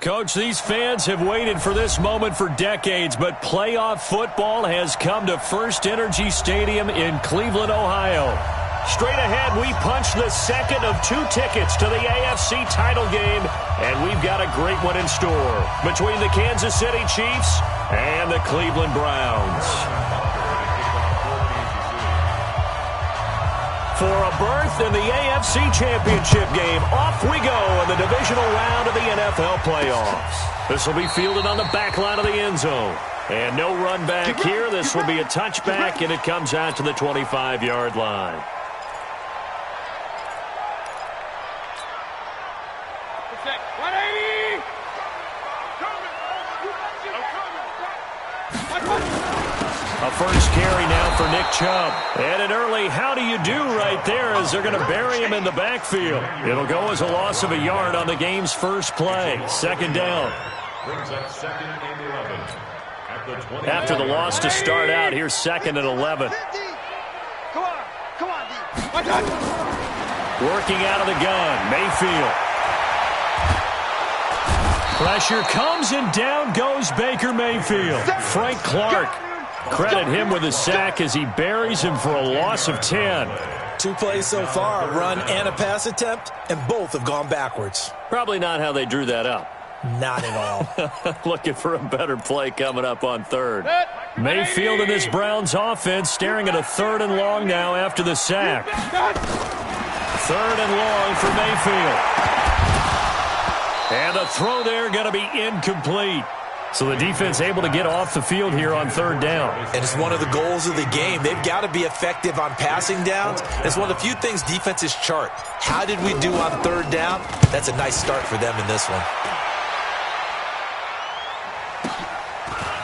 Coach, these fans have waited for this moment for decades, but playoff football has come to First Energy Stadium in Cleveland, Ohio. Straight ahead, we punch the second of 2 tickets to the AFC title game, and we've got a great one in store between the Kansas City Chiefs and the Cleveland Browns. For a berth in the AFC Championship game, off we go in the divisional round of the NFL playoffs. This will be fielded on the back line of the end zone. And no run back here. This will be a touchback, and it comes out to the 25-yard line. A first carry now for Nick Chubb. And an early how do you do right there as they're going to bury him in the backfield. It'll go as a loss of a yard on the game's first play. Second down. After the loss to start out, here's second and 11. Come on, D. Working out of the gun, Mayfield. Pressure comes and down goes Baker Mayfield. Frank Clark. Credit him with a sack as he buries him for a loss of 10. 2 plays so far, a run and a pass attempt, and both have gone backwards. Probably not how they drew that up. Not at all. Looking for a better play coming up on third. Mayfield and this Browns offense staring at a 3rd and long now after the sack. 3rd and long for Mayfield. And the throw there going to be incomplete. So the defense able to get off the field here on 3rd down. And it's one of the goals of the game. They've got to be effective on passing downs. It's one of the few things defenses chart. How did we do on 3rd down? That's a nice start for them in this one.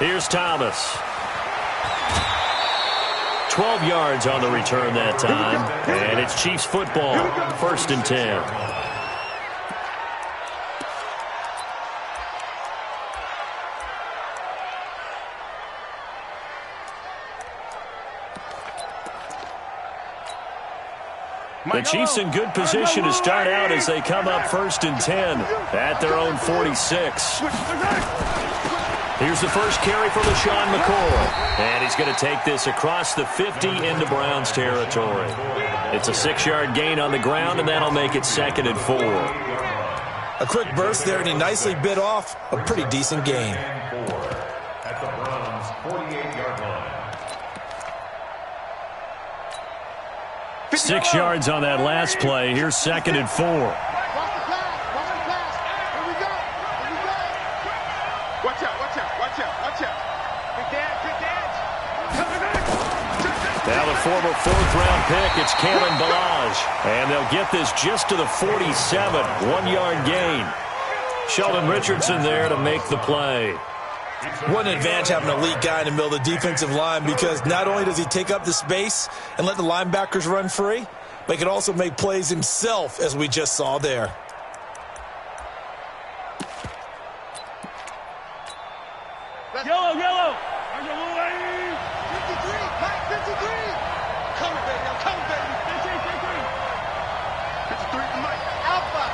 Here's Thomas. 12 yards on the return that time. And it's Chiefs football. 1st and 10. The Chiefs in good position to start out as they come up 1st and 10 at their own 46. Here's the first carry for LaShawn McCoy. And he's going to take this across the 50 into Browns territory. It's a 6-yard gain on the ground, and that'll make it 2nd and 4. A quick burst there, and he nicely bit off a pretty decent gain. At the Browns' 48-yard line. 6 yards on that last play. Here's 2nd and 4. Watch out. Good dance. Now the former 4th-round pick, it's Kalen Ballage. And they'll get this just to the 47, 1-yard gain. Sheldon Richardson there to make the play. What an advantage having an elite guy in the middle of the defensive line, because not only does he take up the space and let the linebackers run free, but he can also make plays himself, as we just saw there. Yellow. 53, Mike, 53. Come on, baby. 53 to Mike. Alpha.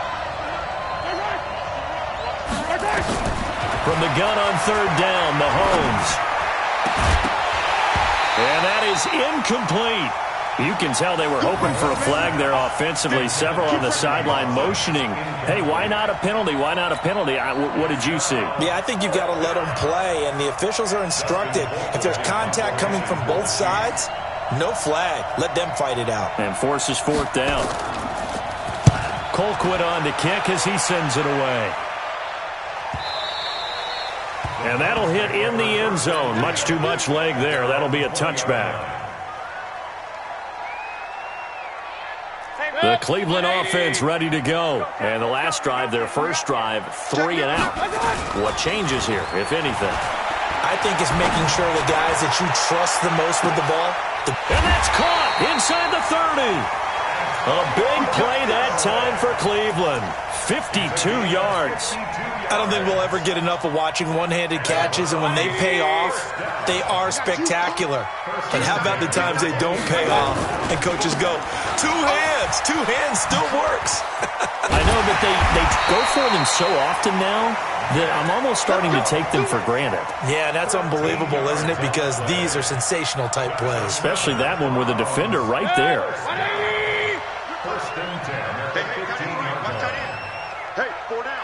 From the gun on 3rd down, Mahomes. And that is incomplete. You can tell they were hoping for a flag there offensively. Several on the sideline motioning, hey, why not a penalty? Why not a penalty? What did you see? Yeah, I think you've got to let them play, and the officials are instructed. If there's contact coming from both sides, no flag. Let them fight it out. And forces 4th down. Colquitt on to kick as he sends it away. And that'll hit in the end zone. Much too much leg there. That'll be a touchback. The Cleveland offense ready to go. And the last drive, their first drive, 3 and out. What changes here, if anything? I think it's making sure the guys that you trust the most with the ball. And that's caught inside the 30. A big play that time for Cleveland. 52 yards. I don't think we'll ever get enough of watching one-handed catches, and when they pay off, they are spectacular. But how about the times they don't pay off, and coaches go, two hands still works. I know that they go for them so often now that I'm almost starting to take them for granted. Yeah, that's unbelievable, isn't it? Because these are sensational type plays. Especially that one with a defender right there. First and 10. Hey, 4 down.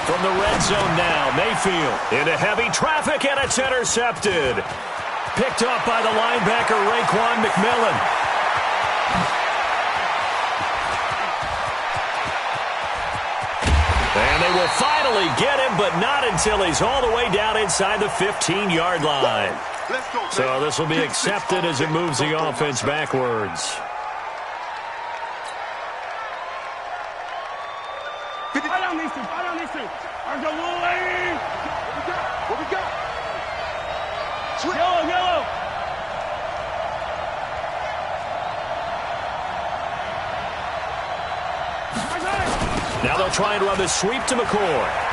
From the red zone now, Mayfield into heavy traffic, and it's intercepted. Picked up by the linebacker, Raekwon McMillan. And they will finally get him, but not until he's all the way down inside the 15-yard line. So this will be accepted as it moves the offense backwards. Now they'll try and run the sweep to McCoy.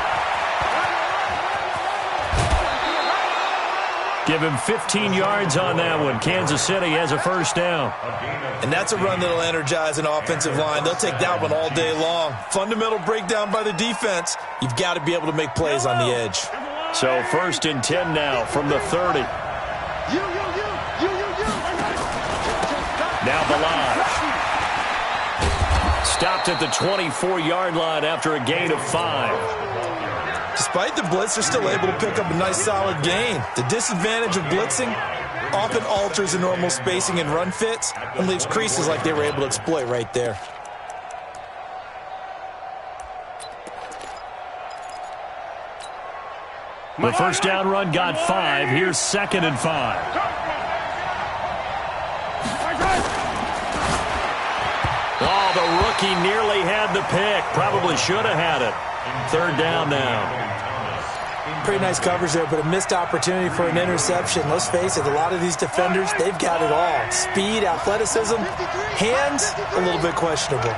Give him 15 yards on that one. Kansas City has a first down. And that's a run that'll energize an offensive line. They'll take that one all day long. Fundamental breakdown by the defense. You've got to be able to make plays on the edge. So 1st and 10 now from the 30. Now Balaj. Stopped at the 24-yard line after a gain of 5. Despite the blitz, they're still able to pick up a nice solid gain. The disadvantage of blitzing often alters the normal spacing and run fits and leaves creases like they were able to exploit right there. The first down run got 5. Here's 2nd and 5. Oh, the rookie nearly had the pick. Probably should have had it. 3rd down now. Pretty nice coverage there, but a missed opportunity for an interception. Let's face it, a lot of these defenders, they've got it all. Speed, athleticism, hands, a little bit questionable.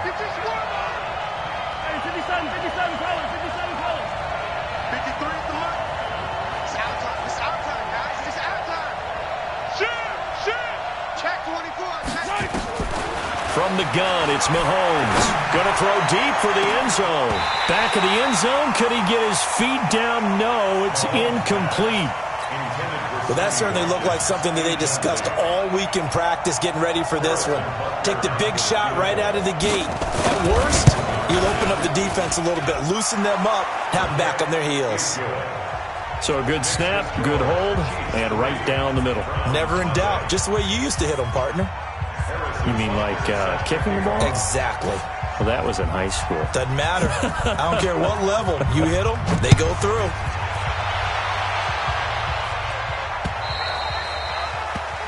From the gun, it's Mahomes. Going to throw deep for the end zone. Back of the end zone. Could he get his feet down? No, it's incomplete. Well, that certainly looked like something that they discussed all week in practice getting ready for this one. Take the big shot right out of the gate. At worst, you'll open up the defense a little bit, loosen them up, have them back on their heels. So a good snap, good hold, and right down the middle. Never in doubt. Just the way you used to hit them, partner. You mean like kicking the ball? Exactly. Well, that was in high school. Doesn't matter. I don't care what level. You hit them, they go through.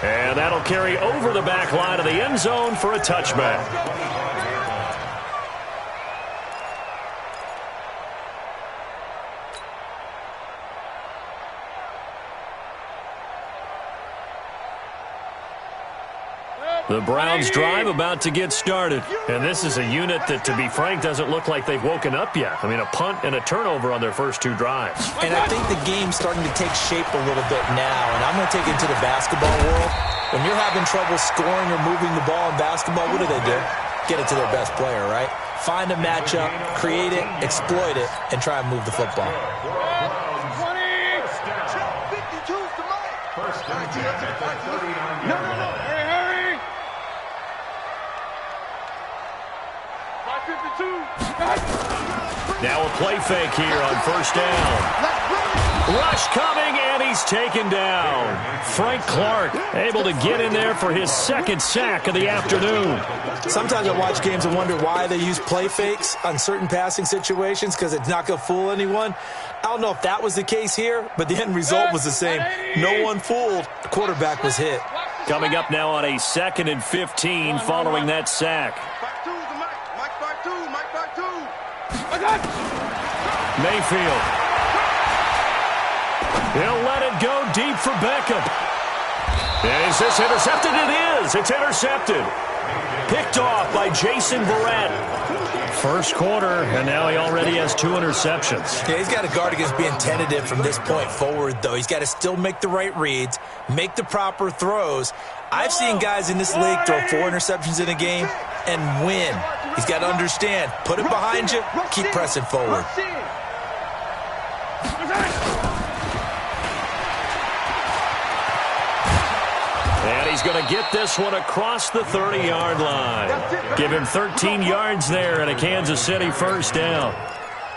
And that'll carry over the back line of the end zone for a touchback. The Browns drive about to get started. And this is a unit that, to be frank, doesn't look like they've woken up yet. I mean, a punt and a turnover on their first 2 drives. And I think the game's starting to take shape a little bit now. And I'm going to take it into the basketball world. When you're having trouble scoring or moving the ball in basketball, what do? Get it to their best player, right? Find a matchup, create it, exploit it, and try and move the football. Now a play fake here on first down. Rush coming, and he's taken down. Frank Clark able to get in there for his 2nd sack of the afternoon. Sometimes I watch games and wonder why they use play fakes on certain passing situations, because it's not going to fool anyone. I don't know if that was the case here, but the end result was the same. No one fooled. The quarterback was hit. Coming up now on a 2nd and 15 following that sack. Mayfield. He'll let it go deep for Beckham. And is this intercepted? It is. It's intercepted. Picked off by Jason Verrett. First quarter, and now he already has 2 interceptions. Yeah, he's got to guard against being tentative from this point forward, though. He's got to still make the right reads, make the proper throws. I've seen guys in this league throw 4 interceptions in a game and win. He's got to understand, put it behind you, keep pressing forward. And he's going to get this one across the 30-yard line. Give him 13 yards there and a Kansas City first down.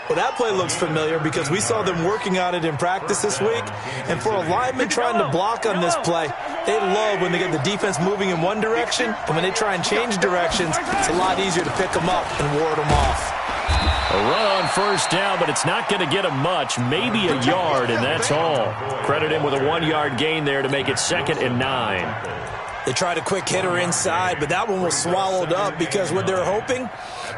Well, that play looks familiar because we saw them working on it in practice this week. And for a lineman trying to block on this play, they love when they get the defense moving in one direction. And when they try and change directions, it's a lot easier to pick them up and ward them off. A run on first down, but it's not going to get him much. Maybe a yard, and that's all. Credit him with a 1-yard gain there to make it 2nd and 9. They tried a quick hitter inside, but that one was swallowed up because what they're hoping,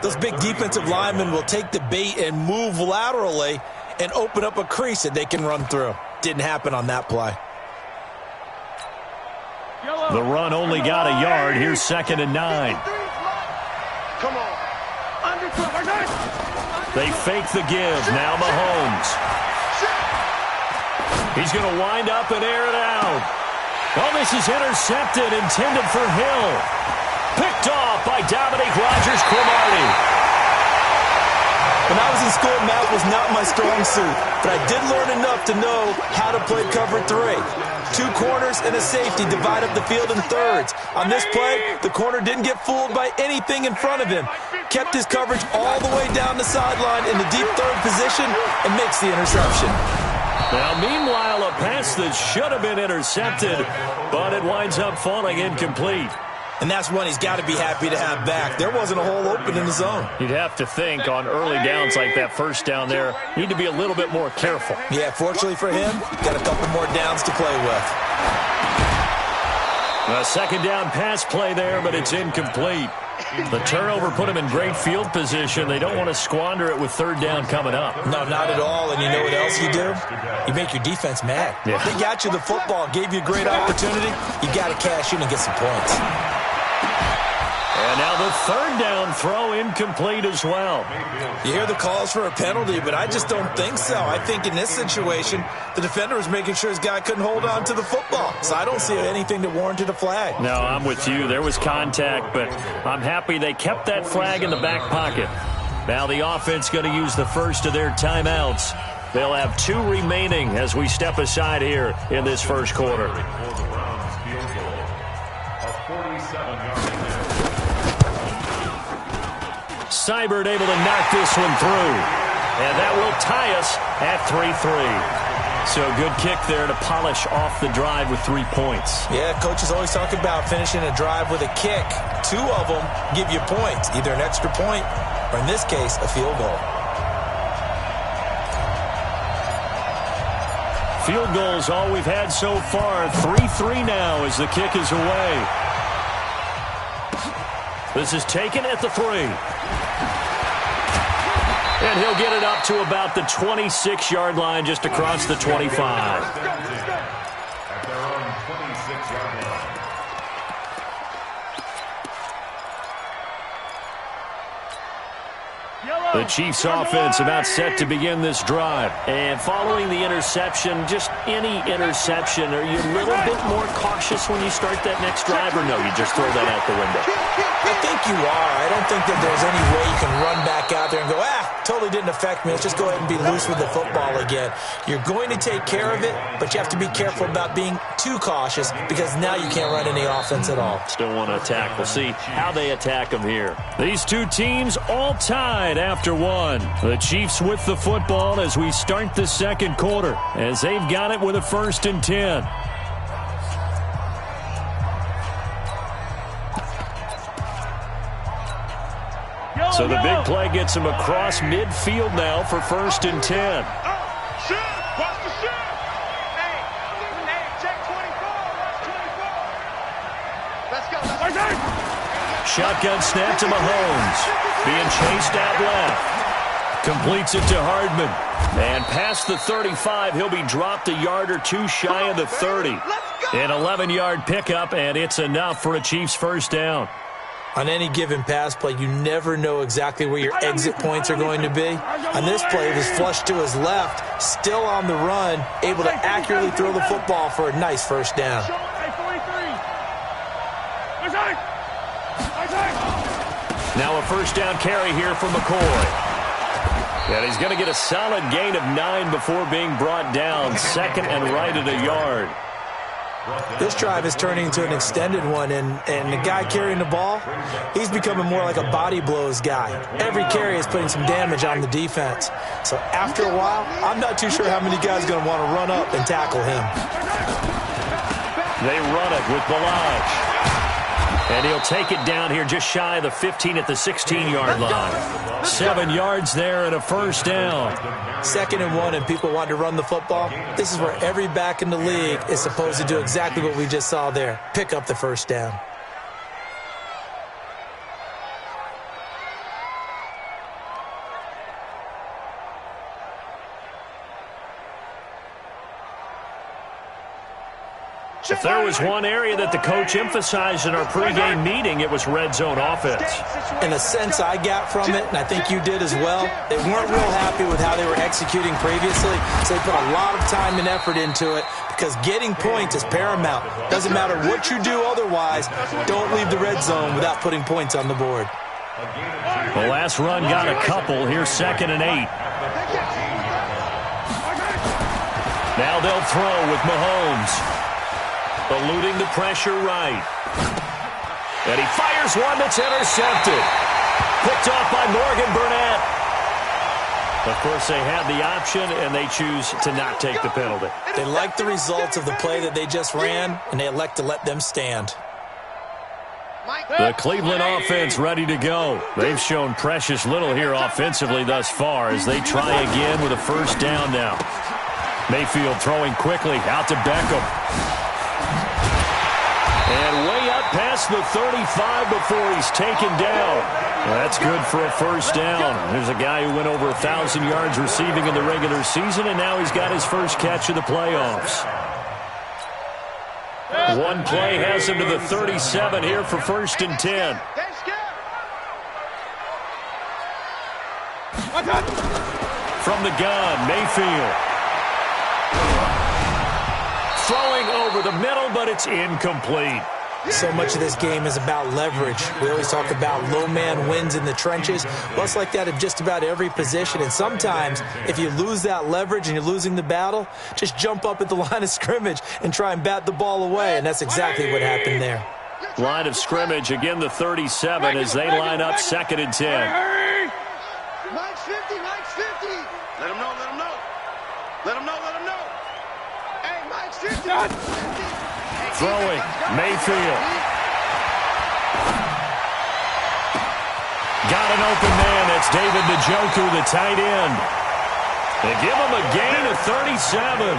those big defensive linemen will take the bait and move laterally and open up a crease that they can run through. Didn't happen on that play. The run only got a yard. Here's 2nd and 9. Come on. They fake the give. Now Mahomes. He's going to wind up and air it out. Oh, this is intercepted, intended for Hill. Picked off by Dominique Rodgers-Cromartie. When I was in school, math was not my strong suit, but I did learn enough to know how to play cover 3. 2 corners and a safety divide up the field in thirds. On this play, the corner didn't get fooled by anything in front of him. Kept his coverage all the way down the sideline in the deep third position and makes the interception. Now, meanwhile, a pass that should have been intercepted, but it winds up falling incomplete. And that's one he's got to be happy to have back. There wasn't a hole open in the zone. You'd have to think on early downs like that first down there, need to be a little bit more careful. Yeah, fortunately for him, got a couple more downs to play with. A second down pass play there, but it's incomplete. The turnover put him in great field position. They don't want to squander it with third down coming up. No, not at all. And you know what else you do? You make your defense mad. Yeah. They got you the football, gave you a great opportunity. You got to cash in and get some points. And now the third down throw incomplete as well. You hear the calls for a penalty, but I just don't think so. I think in this situation, the defender was making sure his guy couldn't hold on to the football. So I don't see anything that warranted a flag. No, I'm with you. There was contact, but I'm happy they kept that flag in the back pocket. Now the offense going to use the first of their timeouts. They'll have 2 remaining as we step aside here in this first quarter. Seibert able to knock this one through. And that will tie us at 3-3. So good kick there to polish off the drive with 3 points. Yeah, coaches always talk about finishing a drive with a kick. 2 of them give you points, either an extra point or, in this case, a field goal. Field goals all we've had so far. 3-3 now as the kick is away. This is taken at the 3. And he'll get it up to about the 26-yard line, just across the 25. At their own 26-yard line. The Chiefs offense about set to begin this drive. And following the interception, just any interception, are you a little bit more cautious when you start that next drive, or no, you just throw that out the window? I think you are. I don't think that there's any way you can run back out there and go, totally didn't affect me. Let's just go ahead and be loose with the football again. You're going to take care of it, but you have to be careful about being too cautious because now you can't run any offense at all. Still want to attack. We'll see how they attack them here. These 2 teams all tied after 1. The Chiefs with the football as we start the second quarter, as they've got it with a 1st and 10. So the big play gets him across midfield now for 1st and 10. Shotgun snap to Mahomes. Being chased out left. Completes it to Hardman. And past the 35, he'll be dropped a yard or 2 shy of the 30. An 11-yard pickup, and it's enough for a Chiefs first down. On any given pass play, you never know exactly where your exit points are going to be. On this play, it was flushed to his left, still on the run, able to accurately throw the football for a nice first down. Now a first down carry here from McCoy. And he's going to get a solid gain of 9 before being brought down. 2nd and right at a yard. This drive is turning into an extended one, and the guy carrying the ball, he's becoming more like a body blows guy. Every carry is putting some damage on the defense. So after a while, I'm not too sure how many guys are going to want to run up and tackle him. They run it with Balaj. And he'll take it down here just shy of the 15 at the 16-yard line. 7 yards there and a first down. 2nd and 1, and people want to run the football. This is where every back in the league is supposed to do exactly what we just saw there. Pick up the first down. If there was one area that the coach emphasized in our pregame meeting, it was red zone offense. And the sense I got from it, and I think you did as well, they weren't real happy with how they were executing previously, so they put a lot of time and effort into it because getting points is paramount. Doesn't matter what you do otherwise, don't leave the red zone without putting points on the board. The last run got a couple. Here's 2nd and 8. Now they'll throw with Mahomes. Eluding the pressure right. And he fires one that's intercepted. Picked off by Morgan Burnett. Of course, they have the option, and they choose to not take the penalty. They like the results of the play that they just ran, and they elect to let them stand. The Cleveland offense ready to go. They've shown precious little here offensively thus far as they try again with a first down now. Mayfield throwing quickly out to Beckham. And way up past the 35 before he's taken down. That's good for a first down. There's a guy who went over 1,000 yards receiving in the regular season, and now he's got his first catch of the playoffs. One play has him to the 37 here for 1st and 10. From the gun, Mayfield. Throwing over the middle, but it's incomplete. So much of this game is about leverage. We always talk about low man wins in the trenches. Well, it's like that at just about every position. And sometimes, if you lose that leverage and you're losing the battle, just jump up at the line of scrimmage and try and bat the ball away. And that's exactly what happened there. Line of scrimmage, again the 37 as they line up 2nd and 10. Mike's 50, Mike's 50. Let him know, let him know. Let him know, let him know. Hey, Mike's 50. Throwing, Mayfield. Got an open man. That's David Njoku, the tight end. They give him a gain of 37.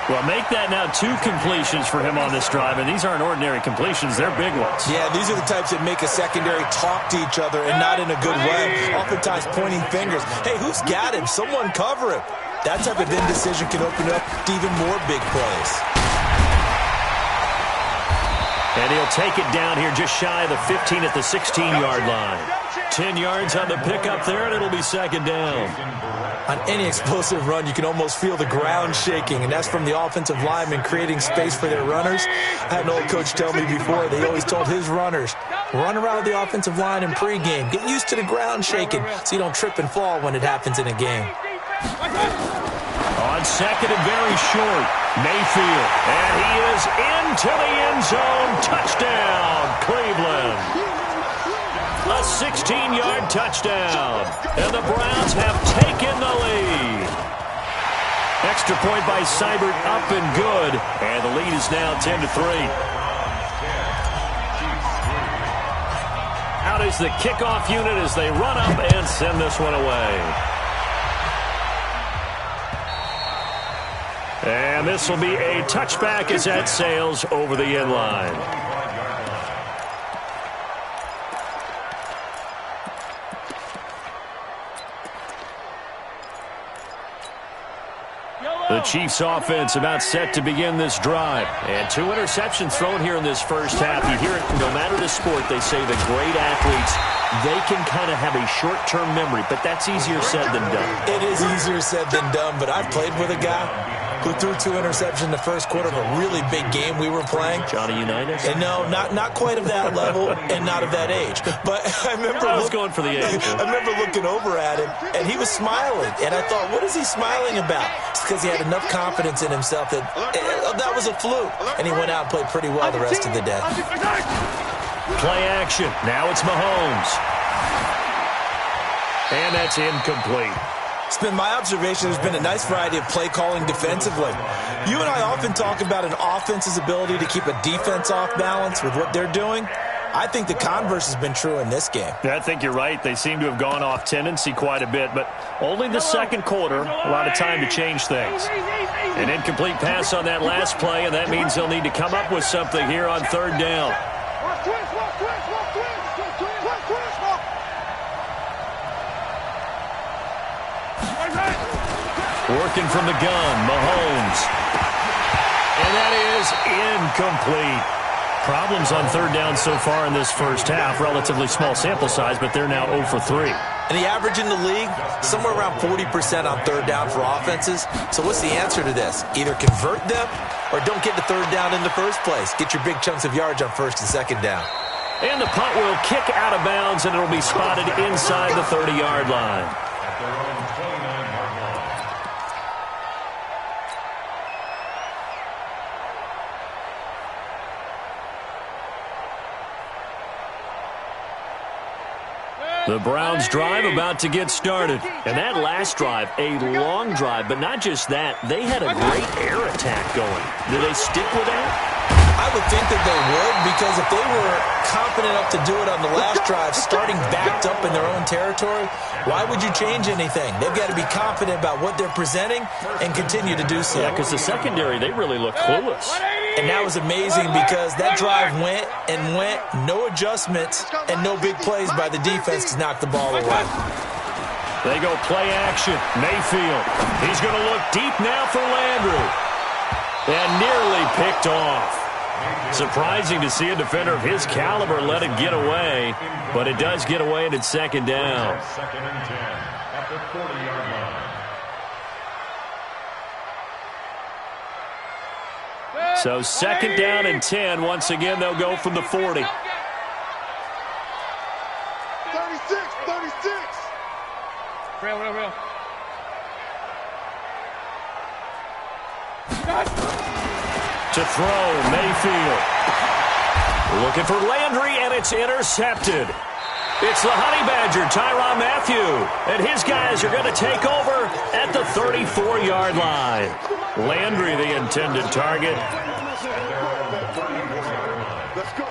Well, make that now 2 completions for him on this drive, and these aren't ordinary completions. They're big ones. Yeah, these are the types that make a secondary talk to each other and not in a good way. Oftentimes pointing fingers. Hey, who's got him? Someone cover him. That type of indecision can open up to even more big plays. And he'll take it down here just shy of the 15 at the 16-yard line. 10 yards on the pickup there, and it'll be 2nd down. On any explosive run, you can almost feel the ground shaking, and that's from the offensive linemen creating space for their runners. I had an old coach tell me before, they always told his runners, run around the offensive line in pregame. Get used to the ground shaking so you don't trip and fall when it happens in a game. On 2nd and very short, Mayfield. And he is into the end zone. Touchdown, Cleveland. A 16-yard touchdown. And the Browns have taken the lead. Extra point by Seibert up and good. And the lead is now 10-3. Out is the kickoff unit as they run up and send this one away. And this will be a touchback as that sails over the end line. The Chiefs offense about set to begin this drive. And 2 interceptions thrown here in this first half. You hear it no matter the sport, they say the great athletes, they can kind of have a short-term memory, but that's easier said than done. It is easier said than done, but I've played with a guy who threw 2 interceptions in the first quarter of a really big game we were playing. Johnny Unitas? And no, not quite of that level and not of that age. But I remember I was going for the age. I remember looking over at him, and he was smiling. And I thought, what is he smiling about? It's because he had enough confidence in himself that that was a fluke. And he went out and played pretty well the rest of the day. Play action. Now it's Mahomes. And that's incomplete. It's been my observation there's been a nice variety of play calling defensively. You and I often talk about an offense's ability to keep a defense off balance with what they're doing. I think the converse has been true in this game. I think you're right. They seem to have gone off tendency quite a bit, but only the second quarter, a lot of time to change things. An incomplete pass on that last play, and that means they'll need to come up with something here on 3rd down. Working from the gun, Mahomes. And that is incomplete. Problems on third down so far in this first half. Relatively small sample size, but they're now 0 for 3. And the average in the league, somewhere around 40% on third down for offenses. So what's the answer to this? Either convert them or don't get to third down in the first place. Get your big chunks of yards on first and second down. And the punt will kick out of bounds, and it'll be spotted inside the 30-yard line. The Browns drive about to get started. And that last drive, a long drive, but not just that. They had a great air attack going. Do they stick with that? I would think that they would, because if they were confident enough to do it on the last drive, starting backed up in their own territory, why would you change anything? They've got to be confident about what they're presenting and continue to do so. Yeah, because the secondary, they really look clueless. And that was amazing because that drive went and went, no adjustments and no big plays by the defense to knock the ball away. They go play action. Mayfield. He's going to look deep now for Landry. And nearly picked off. Surprising to see a defender of his caliber let it get away, but it does get away and it's second down. Second and 10 at the 40-yard line. So second down and 10. Once again, they'll go from the 40. 36, 36. Real. To throw, Mayfield. Looking for Landry, and it's intercepted. It's the Honey Badger, Tyrann Mathieu. And his guys are going to take over at the 34-yard line. Landry, the intended target. Let's go.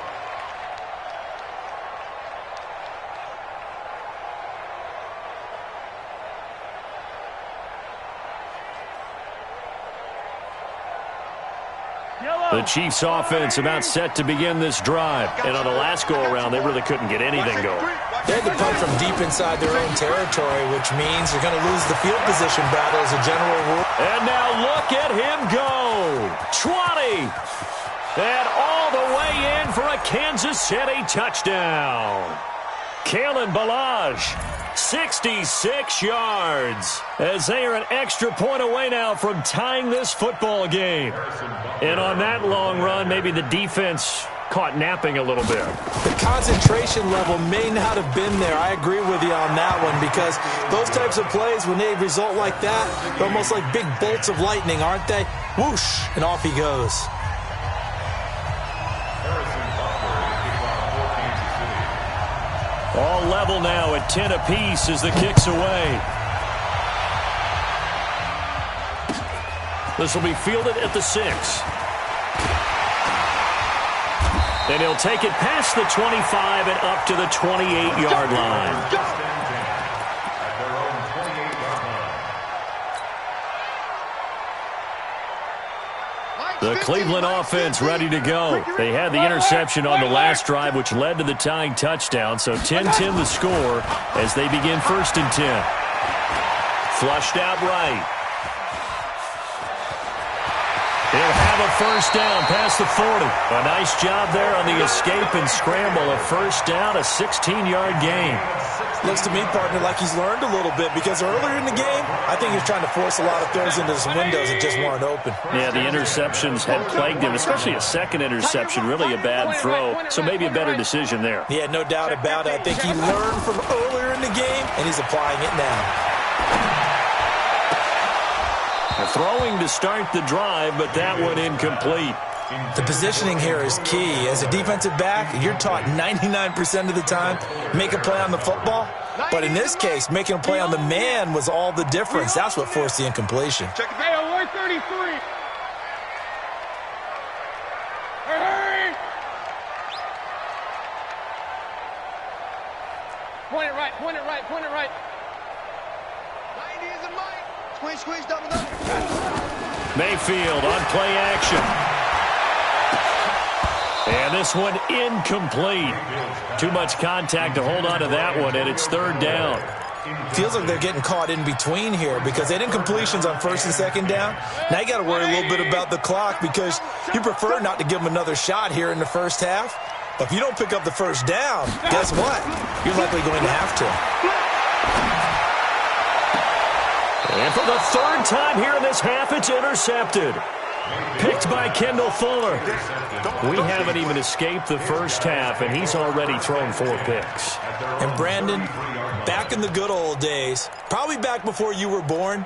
The Chiefs' offense about set to begin this drive. And on the last go-around, they really couldn't get anything going. They had to punt from deep inside their own territory, which means they're going to lose the field position battle as a general rule. And now look at him go. 20. And all the way in for a Kansas City touchdown. Kalen Ballage, 66 yards, as they are an extra point away now from tying this football game. And on that long run, maybe the defense caught napping a little bit. The concentration level may not have been there. I agree with you on that one, because those types of plays, when they result like that, they're almost like big bolts of lightning, aren't they? Whoosh, and off he goes. All level now at 10 apiece as the kick's away. This will be fielded at the 6. And he'll take it past the 25 and up to the 28-yard line. The Cleveland offense ready to go. They had the interception on the last drive, which led to the tying touchdown. So 10-10 the score as they begin first and 10. Flushed out right. He'll have a first down past the 40. A nice job there on the escape and scramble. A first down, a 16-yard gain. Looks to me, partner, like he's learned a little bit, because earlier in the game, I think he was trying to force a lot of throws into some windows that just weren't open. Yeah, the interceptions had plagued him, especially a second interception, really a bad throw, so maybe a better decision there. Yeah, no doubt about it. I think he learned from earlier in the game, and he's applying it now. Throwing to start the drive, but that one incomplete. The positioning here is key. As a defensive back, you're taught 99% of the time, make a play on the football. But in this case, making a play on the man was all the difference. That's what forced the incompletion. Check it out, 133. Hurry! Point it right, point it right, point it right. 90 is a mic. Squeeze, double up. Mayfield on play action. And this one incomplete. Too much contact to hold on to that one, and it's third down. Feels like they're getting caught in between here because they didn't completions on first and second down. Now you got to worry a little bit about the clock because you prefer not to give them another shot here in the first half. But if you don't pick up the first down, guess what? You're likely going to have to. And for the third time here in this half, it's intercepted. Picked by Kendall Fuller. We haven't even escaped the first half, and he's already thrown 4 picks. And Brandon, back in the good old days, probably back before you were born,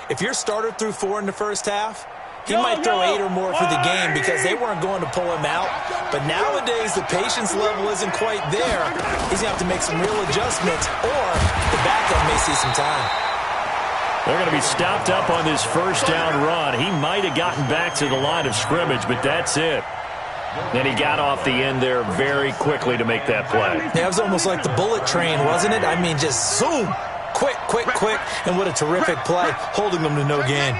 if your starter threw 4 in the first half, he might throw 8 or more for the game because they weren't going to pull him out. But nowadays, the patience level isn't quite there. He's going to have to make some real adjustments, or the backup may see some time. They're going to be stopped up on this first down run. He might have gotten back to the line of scrimmage, but that's it. And he got off the end there very quickly to make that play. Yeah, it was almost like the bullet train, wasn't it? I mean, just zoom. Quick, quick, quick. And what a terrific play, holding them to no gain.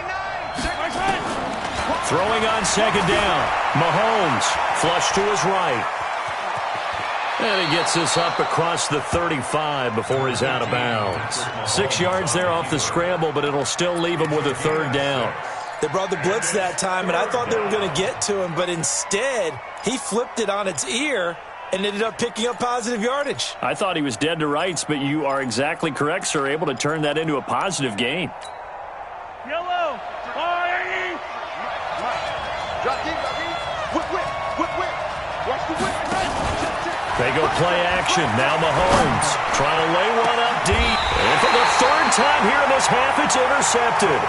Throwing on second down. Mahomes flush to his right. And he gets this up across the 35 before he's out of bounds. 6 yards there off the scramble, but it'll still leave him with a third down. They brought the blitz that time, and I thought they were going to get to him, but instead, he flipped it on its ear and ended up picking up positive yardage. I thought he was dead to rights, but you are exactly correct, sir, able to turn that into a positive gain. Yellow. Drop deep, whip, whip, whip, whip. Watch the whip. They go play action. Now Mahomes trying to lay one up deep. And for the third time here in this half, it's intercepted.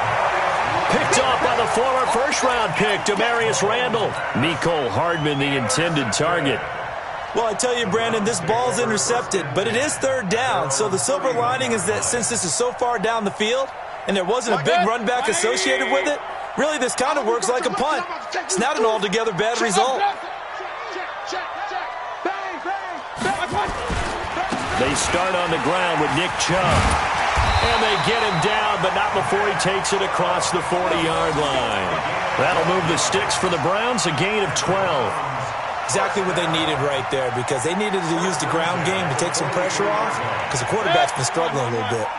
Picked off by the former first-round pick, Demarius Randall. Mecole Hardman, the intended target. Well, I tell you, Brandon, this ball's intercepted, but it is third down. So the silver lining is that since this is so far down the field and there wasn't a big run back associated with it, really this kind of works like a punt. It's not an altogether bad result. They start on the ground with Nick Chubb. And they get him down, but not before he takes it across the 40-yard line. That'll move the sticks for the Browns, a gain of 12. Exactly what they needed right there because they needed to use the ground game to take some pressure off because the quarterback's been struggling a little bit.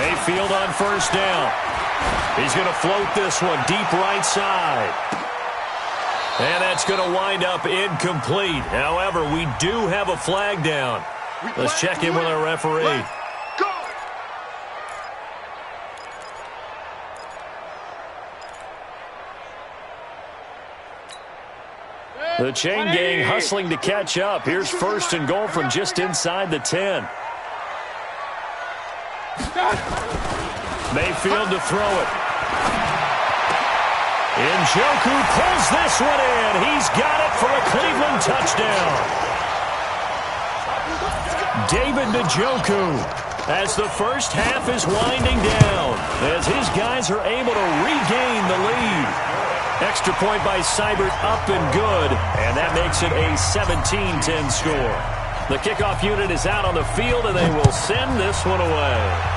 Mayfield on first down. He's going to float this one deep right side. And that's going to wind up incomplete. However, we do have a flag down. Let's check in with our referee. The chain gang hustling to catch up. Here's first and goal from just inside the 10. Mayfield to throw it. Njoku pulls this one in. He's got it for a Cleveland touchdown. David Njoku, as the first half is winding down, as his guys are able to regain the lead. Extra point by Seibert, up and good, and that makes it a 17-10 score. The kickoff unit is out on the field, and they will send this one away.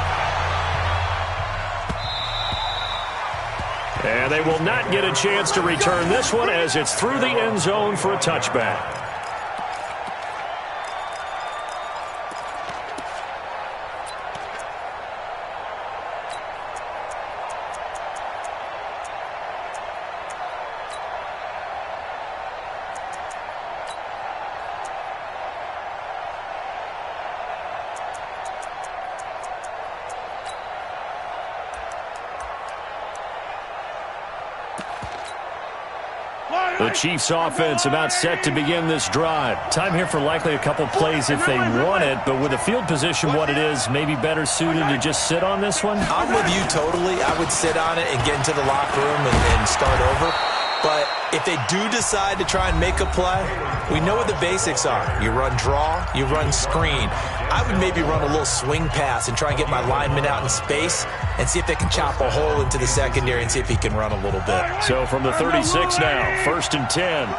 And they will not get a chance to return this one as it's through the end zone for a touchback. The Chiefs offense about set to begin this drive. Time here for likely a couple plays if they want it, but with the field position what it is, maybe better suited to just sit on this one? I'm with you totally. I would sit on it and get into the locker room and start over. But if they do decide to try and make a play, we know what the basics are. You run draw, you run screen. I would maybe run a little swing pass and try and get my lineman out in space and see if they can chop a hole into the secondary and see if he can run a little bit. So from the 36 now, first and 10. I'm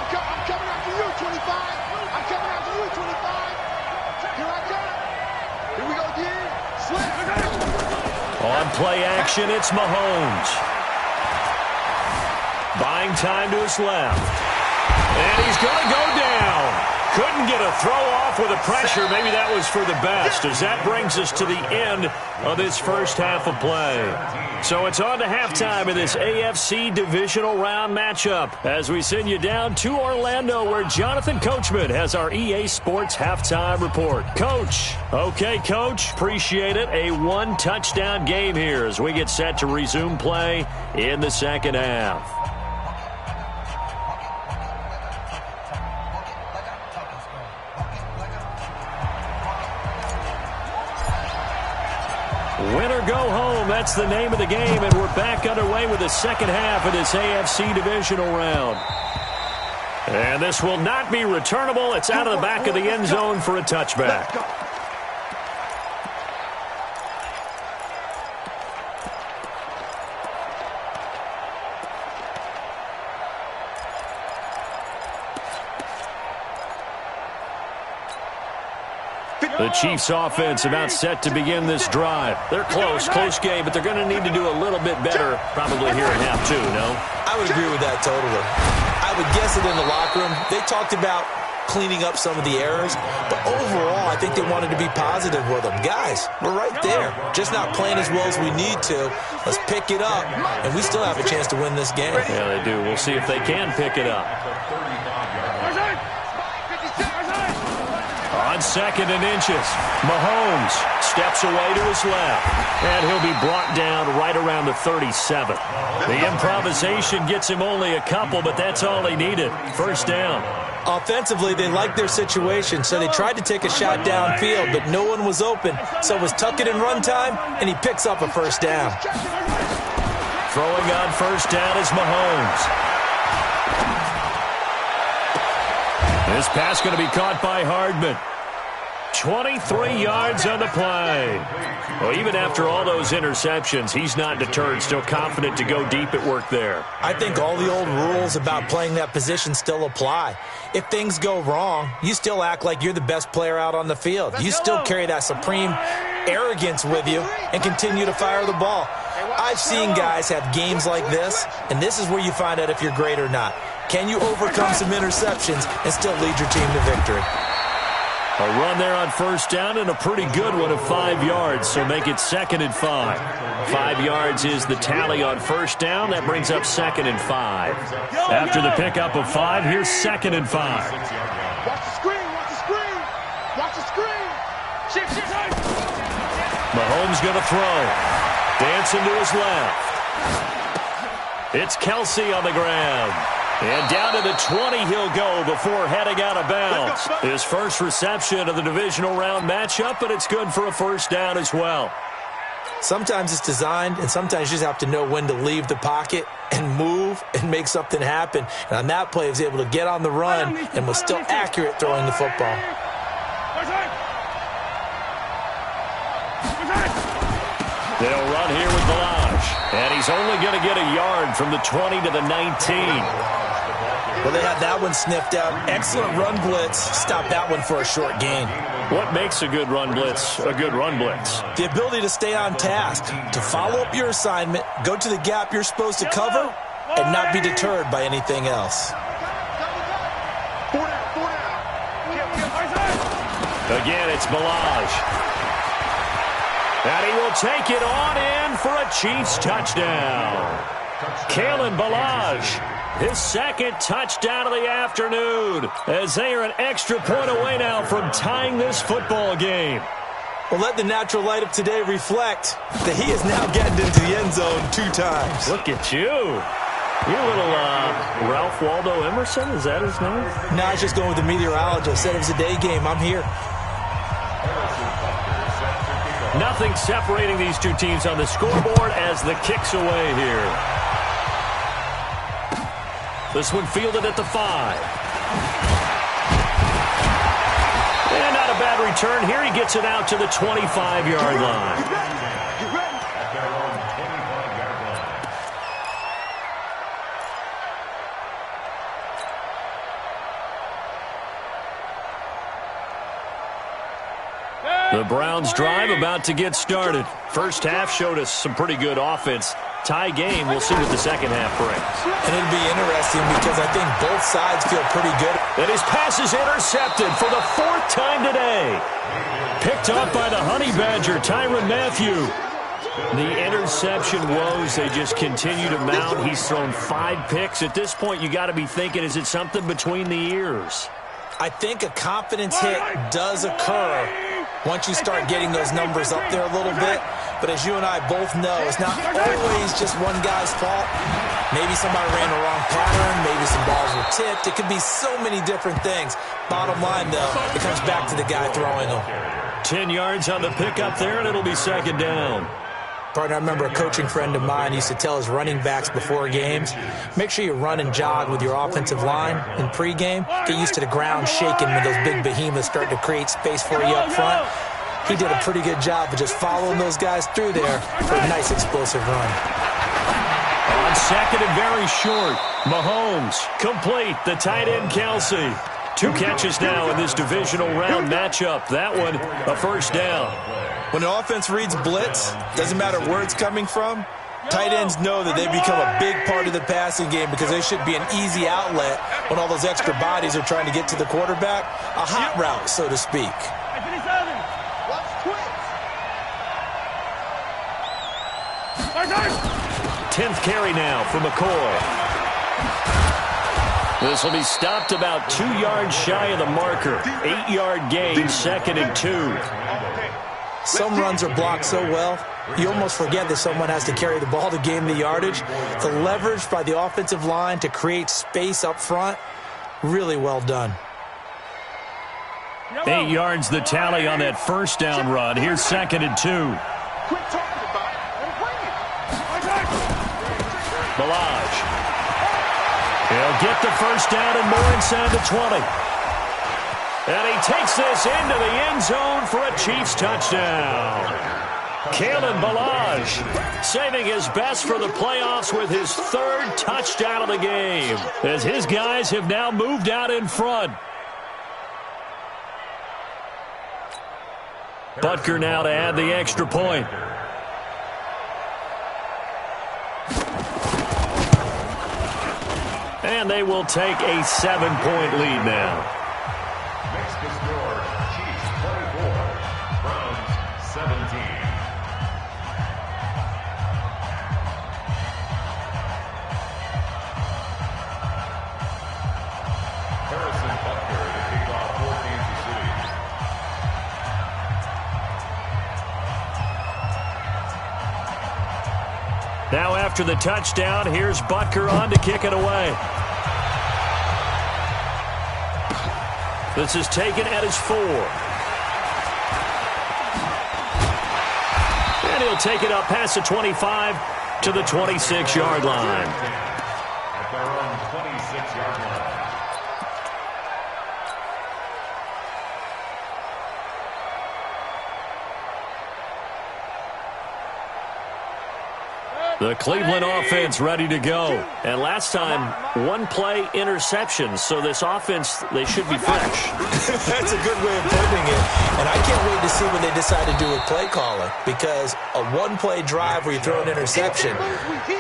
coming after you, 25. I'm coming after you, 25. Here I come. Here we go, D. Slip. On play action, it's Mahomes. Buying time to his left. And he's going to go down. Couldn't get a throw off with the pressure. Maybe that was for the best, as that brings us to the end of this first half of play. So it's on to halftime in this AFC divisional round matchup as we send you down to Orlando, where Jonathan Coachman has our EA Sports halftime report. Coach. Okay, Coach. Appreciate it. A one-touchdown game here as we get set to resume play in the second half. Win or go home, that's the name of the game, and we're back underway with the second half of this AFC divisional round. And this will not be returnable. It's out of the back of the end zone for a touchback. The Chiefs offense about set to begin this drive. They're close game, but they're going to need to do a little bit better probably here in half two, no? I would agree with that totally. I would guess it in the locker room. They talked about cleaning up some of the errors, but overall I think they wanted to be positive with them. Guys, we're right there. Just not playing as well as we need to. Let's pick it up, and we still have a chance to win this game. Yeah, they do. We'll see if they can pick it up. On second and inches, Mahomes steps away to his left, and he'll be brought down right around the 37. The improvisation gets him only a couple, but that's all he needed. First down. Offensively, they liked their situation, so they tried to take a shot downfield, but no one was open. So it was tuck it in run time, and he picks up a first down. Throwing on first down is Mahomes. This pass going to be caught by Hardman. 23 yards on the play. Well, even after all those interceptions, he's not deterred, still confident to go deep at work there. I think all the old rules about playing that position still apply. If things go wrong, you still act like you're the best player out on the field. You still carry that supreme arrogance with you and continue to fire the ball. I've seen guys have games like this, and this is where you find out if you're great or not. Can you overcome some interceptions and still lead your team to victory? A run there on first down and a pretty good one of 5 yards, so make it 2nd and 5. 5 yards is the tally on first down. That brings up 2nd and 5. After the pickup of 5, here's 2nd and 5. Watch the screen, watch the screen. Watch the screen. Shift. Mahomes going to throw. Dancing to his left. It's Kelsey on the ground. And down to the 20 he'll go before heading out of bounds. His first reception of the divisional round matchup, but it's good for a first down as well. Sometimes it's designed, and sometimes you just have to know when to leave the pocket and move and make something happen. And on that play, he was able to get on the run and was still accurate throwing the football. They'll run here with Balaj. And he's only going to get a yard from the 20 to the 19. Well, they had that one sniffed out. Excellent run blitz. Stop that one for a short gain. What makes a good run blitz a good run blitz? The ability to stay on task, to follow up your assignment, go to the gap you're supposed to cover, and not be deterred by anything else. Again, it's Balaj. And he will take it on in for a Chiefs touchdown. Kalen Balaj. His second touchdown of the afternoon, as they are an extra point away now from tying this football game. Well, let the natural light of today reflect that he is now getting into the end zone 2 times. Look at you. You're a little Ralph Waldo Emerson, is that his name? No, I was just going with the meteorologist. Said it was a day game. I'm here. Nothing separating these two teams on the scoreboard as the kick's away here. This one fielded at the 5. And not a bad return here. He gets it out to the 25-yard line. The Browns drive about to get started. First half showed us some pretty good offense. Tie game. We'll see what the second half brings. And it'll be interesting because I think both sides feel pretty good. And his pass is intercepted for the 4th time today. Picked up by the Honey Badger, Tyrann Mathieu. The interception woes, they just continue to mount. He's thrown 5 picks. At this point, you got to be thinking, is it something between the ears? I think a confidence hit does occur once you start getting those numbers up there a little bit. But as you and I both know, it's not always just one guy's fault. Maybe somebody ran the wrong pattern. Maybe some balls were tipped. It could be so many different things. Bottom line, though, it comes back to the guy throwing them. 10 yards on the pickup there, and it'll be second down. Partner, I remember a coaching friend of mine used to tell his running backs before games, make sure you run and jog with your offensive line in pregame. Get used to the ground shaking when those big behemoths start to create space for you up front. He did a pretty good job of just following those guys through there for a nice explosive run. On second and very short, Mahomes complete, the tight end Kelsey. 2 catches now in this divisional round matchup. That one, a first down. When an offense reads blitz, doesn't matter where it's coming from, tight ends know that they become a big part of the passing game because they should be an easy outlet when all those extra bodies are trying to get to the quarterback. A hot route, so to speak. 10th carry now for McCoy. This will be stopped about 2 yards shy of the marker. 8-yard gain, second and 2. Some runs are blocked so well, you almost forget that someone has to carry the ball to gain the yardage. The leverage by the offensive line to create space up front, really well done. 8 yards the tally on that first down run. Here's second and 2. Balaj. He'll get the first down and more inside the 20. And he takes this into the end zone for a Chiefs touchdown. Kalen Balaj saving his best for the playoffs with his 3rd touchdown of the game, as his guys have now moved out in front. Butker now to add the extra point. And they will take a 7-point lead now. Next to score, Chiefs 24, Browns 17. Harrison Butker to kick off for Kansas City. Now after the touchdown, here's Butker on to kick it away. This is taken at his 4. And he'll take it up past the 25 to the 26-yard line. At their own 26-yard line. The Cleveland offense ready to go. And last time, 1-play interception. So this offense, they should be fresh. That's a good way of putting it. And I can't wait to see what they decide to do with play calling. Because a 1-play drive where you throw an interception,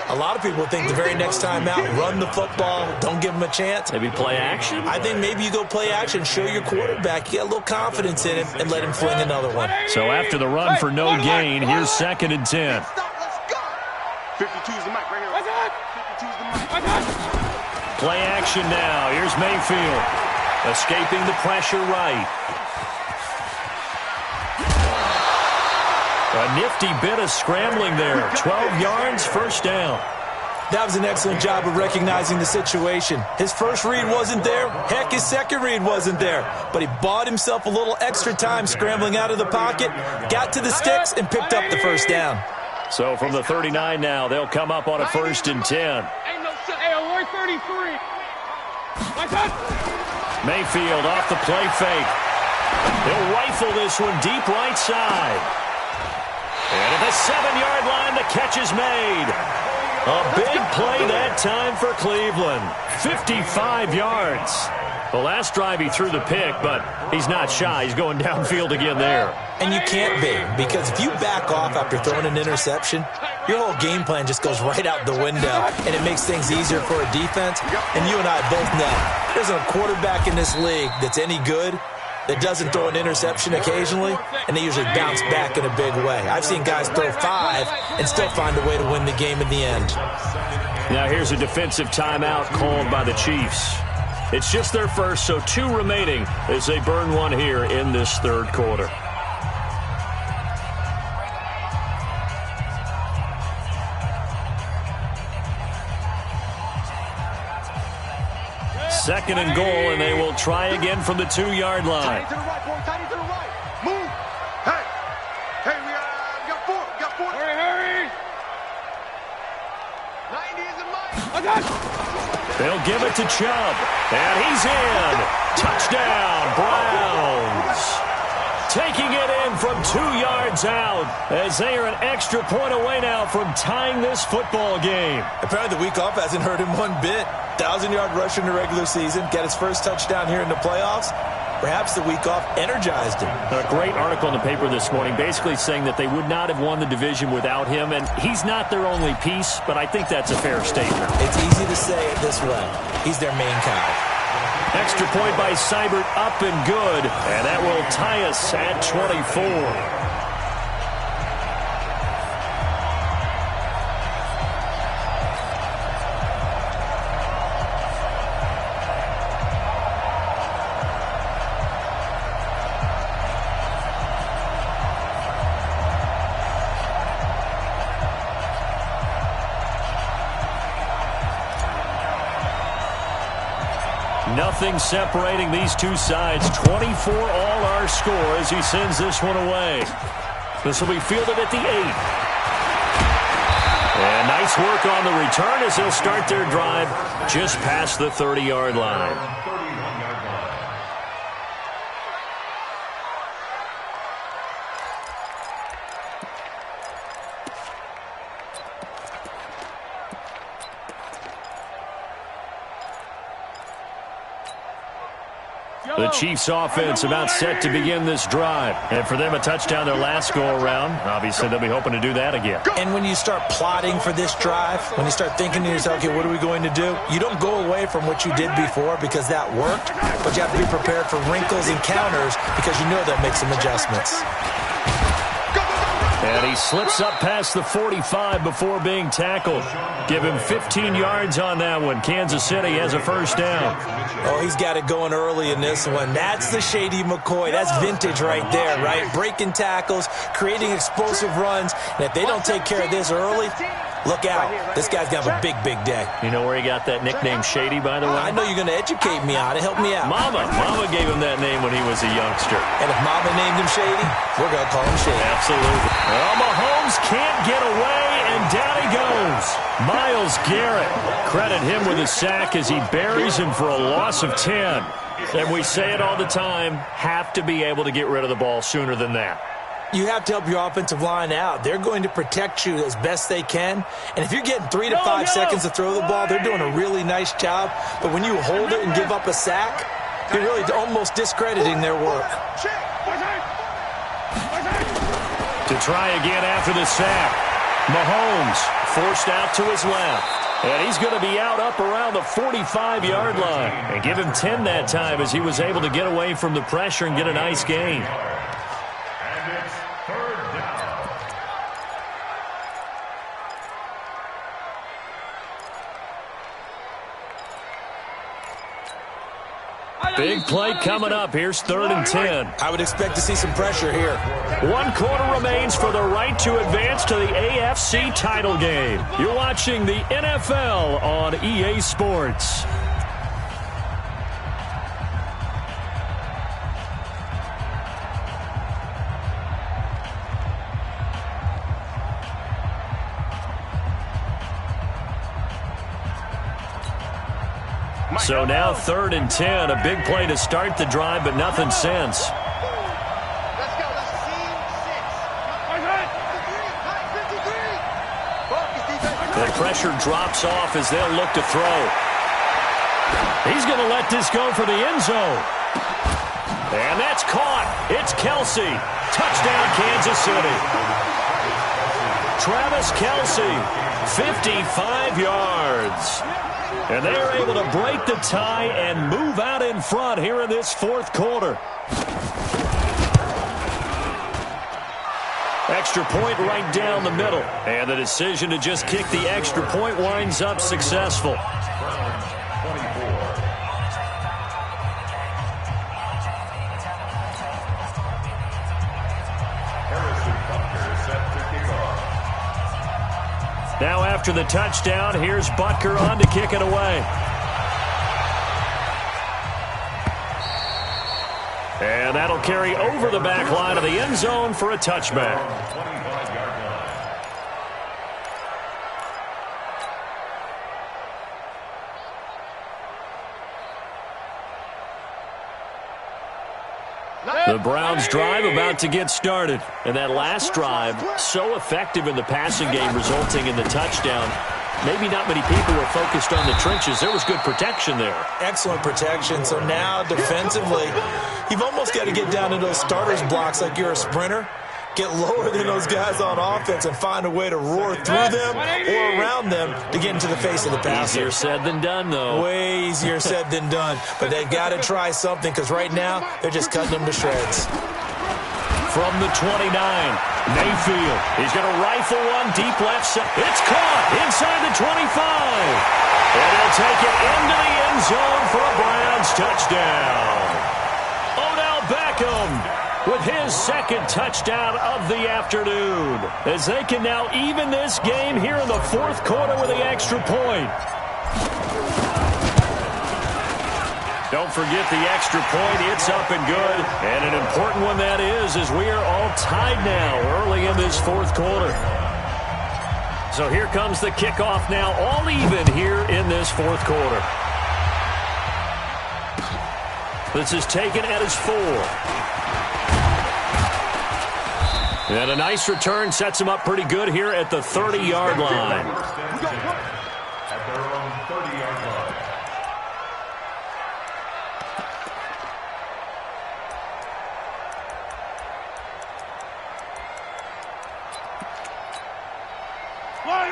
a lot of people think the very next time out, run the football, don't give them a chance. Maybe play action? I think maybe you go play action, show your quarterback, you got a little confidence in him, and let him fling another one. So after the run for no gain, here's second and 10. 52's the mic right here. 52's the mic. Play action now. Here's Mayfield. Escaping the pressure right. A nifty bit of scrambling there. 12 yards, first down. That was an excellent job of recognizing the situation. His first read wasn't there. Heck, his second read wasn't there. But he bought himself a little extra time scrambling out of the pocket, got to the sticks, and picked up the first down. So from the 39 now, they'll come up on a 1st and 10. Mayfield off the play fake. He'll rifle this one deep right side. And at the 7-yard line, the catch is made. A big play that time for Cleveland. 55 yards. The last drive he threw the pick, but he's not shy. He's going downfield again there. And you can't be, because if you back off after throwing an interception, your whole game plan just goes right out the window, and it makes things easier for a defense. And you and I both know there's a quarterback in this league that's any good that doesn't throw an interception occasionally, and they usually bounce back in a big way. I've seen guys throw 5 and still find a way to win the game in the end. Now here's a defensive timeout called by the Chiefs. It's just their first, so 2 remaining as they burn one here in this third quarter. Second and goal, and they will try again from the 2-yard line. Tight to the right, boy. Tight to the right. Move. Hey. Hey, we got 4. We got 4. Hurry. 90 is a mic. I got it. They'll give it to Chubb, and he's in. Touchdown, Browns. Taking it in from 2 yards out as they are an extra point away now from tying this football game. Apparently the week off hasn't hurt him one bit. 1,000-yard rusher in the regular season, get his first touchdown here in the playoffs. Perhaps the week off energized him. A great article in the paper this morning basically saying that they would not have won the division without him, and he's not their only piece, but I think that's a fair statement. It's easy to say it this way. He's their main cow. Extra point by Seibert, up and good, and that will tie us at 24. Nothing separating these two sides. 24 all our score as he sends this one away. This will be fielded at the 8. And nice work on the return as they'll start their drive just past the 30-yard line. The Chiefs offense about set to begin this drive. And for them, a touchdown their last go-around. Obviously, they'll be hoping to do that again. And when you start plotting for this drive, when you start thinking to yourself, okay, what are we going to do? You don't go away from what you did before because that worked, but you have to be prepared for wrinkles and counters because you know they'll make some adjustments. And he slips up past the 45 before being tackled. Give him 15 yards on that one. Kansas City has a first down. Oh, he's got it going early in this one. That's the Shady McCoy. That's vintage right there, right? Breaking tackles, creating explosive runs. And if they don't take care of this early, look out. This guy's got a big, big day. You know where he got that nickname Shady, by the way? I know you're going to educate me on it. Help me out. Mama gave him that name when he was a youngster. And if Mama named him Shady, we're going to call him Shady. Absolutely. Well, Mahomes can't get away, and down he goes. Myles Garrett. Credit him with a sack as he buries him for a loss of 10. And we say it all the time, have to be able to get rid of the ball sooner than that. You have to help your offensive line out. They're going to protect you as best they can. And if you're getting 3 to 5 seconds to throw the ball, they're doing a really nice job. But when you hold it and give up a sack, you're really almost discrediting their work. To try again after the sack. Mahomes forced out to his left. And he's going to be out up around the 45-yard line. And give him 10 that time as he was able to get away from the pressure and get a nice gain. Big play coming up. Here's 3rd and 10. I would expect to see some pressure here. 1 quarter remains for the right to advance to the AFC title game. You're watching the NFL on EA Sports. So now 3rd and 10, a big play to start the drive, but nothing since. Let's go. Let's see 6. The pressure drops off as they'll look to throw. He's going to let this go for the end zone. And that's caught. It's Kelsey. Touchdown, Kansas City. Travis Kelsey, 55 yards. And they are able to break the tie and move out in front here in this fourth quarter. Extra point right down the middle. And the decision to just kick the extra point winds up successful. Now after the touchdown, here's Butker on to kick it away. And that'll carry over the back line of the end zone for a touchback. The Browns drive about to get started. And that last drive, so effective in the passing game, resulting in the touchdown. Maybe not many people were focused on the trenches. There was good protection there. Excellent protection. So now defensively, you've almost got to get down to those starters blocks like you're a sprinter. Get lower than those guys on offense and find a way to roar through them or around them to get into the face of the passer. Easier said than done, though. Way easier said than done. But they've got to try something because right now they're just cutting them to shreds. From the 29, Mayfield. He's going to rifle one deep left side. It's caught inside the 25. And he'll take it into the end zone for a Browns touchdown. Odell Beckham with his second touchdown of the afternoon, as they can now even this game here in the fourth quarter with the extra point. Don't forget the extra point. It's up and good. And an important one that is, as we are all tied now early in this fourth quarter. So here comes the kickoff now, all even here in this fourth quarter. This is taken at his 4. And a nice return sets him up pretty good here at the 30-yard line. At their own 30-yard line.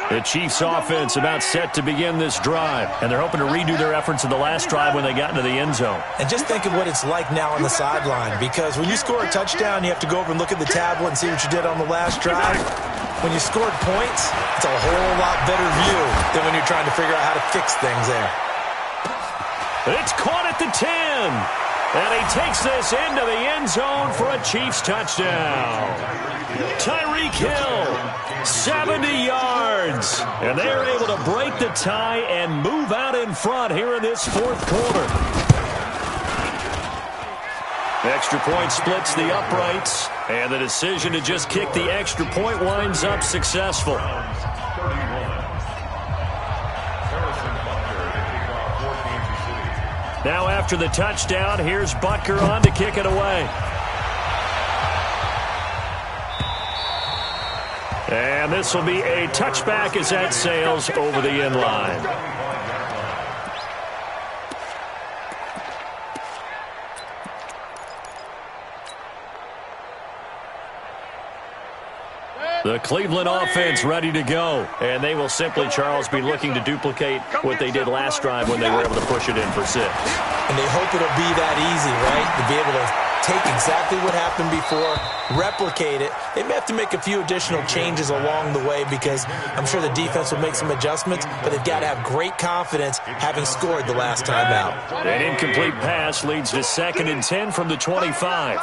The Chiefs offense about set to begin this drive, and they're hoping to redo their efforts in the last drive when they got into the end zone. And just think of what it's like now on the sideline, because when you score a touchdown, you have to go over and look at the tablet and see what you did on the last drive. When you scored points, it's a whole lot better view than when you're trying to figure out how to fix things there. It's caught at the 10. And he takes this into the end zone for a Chiefs touchdown. Tyreek Hill, 70 yards. And they're able to break the tie and move out in front here in this fourth quarter. The extra point splits the uprights. And the decision to just kick the extra point winds up successful. Now after the touchdown, here's Butker on to kick it away. And this will be a touchback as that sails over the end line. The Cleveland offense ready to go. And they will simply, Charles, be looking to duplicate what they did last drive when they were able to push it in for 6. And they hope it'll be that easy, right? To be able to take exactly what happened before, replicate it. They may have to make a few additional changes along the way because I'm sure the defense will make some adjustments, but they've got to have great confidence having scored the last time out. An incomplete pass leads to 2nd and 10 from the 25.